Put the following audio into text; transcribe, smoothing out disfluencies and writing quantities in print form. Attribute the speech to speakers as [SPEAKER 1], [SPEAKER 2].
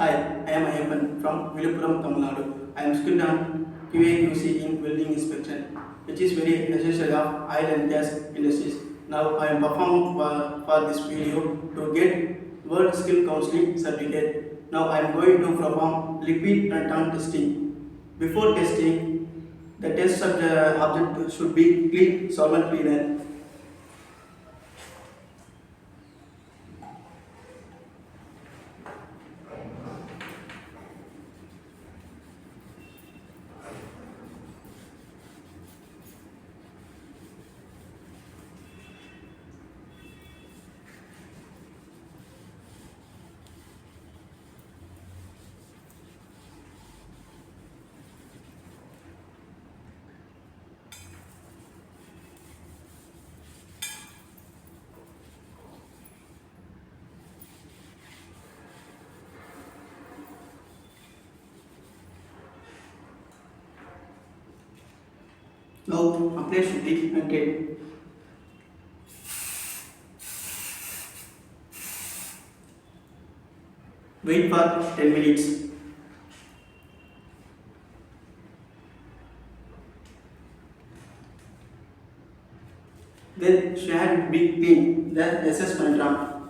[SPEAKER 1] Hi, I am Ayappan from Viluppuram, Tamil Nadu. I am skilled on QA/QC in welding inspection, which is very necessary of oil and gas industries. Now I am performing for this video to get World Skill Counseling certificate. Now I am going to perform liquid and turn testing. Before testing, the test object should be clean solvent cleaner. Now apply shooting and tape. Wait for 10 minutes. Then share be clean the assessment drum.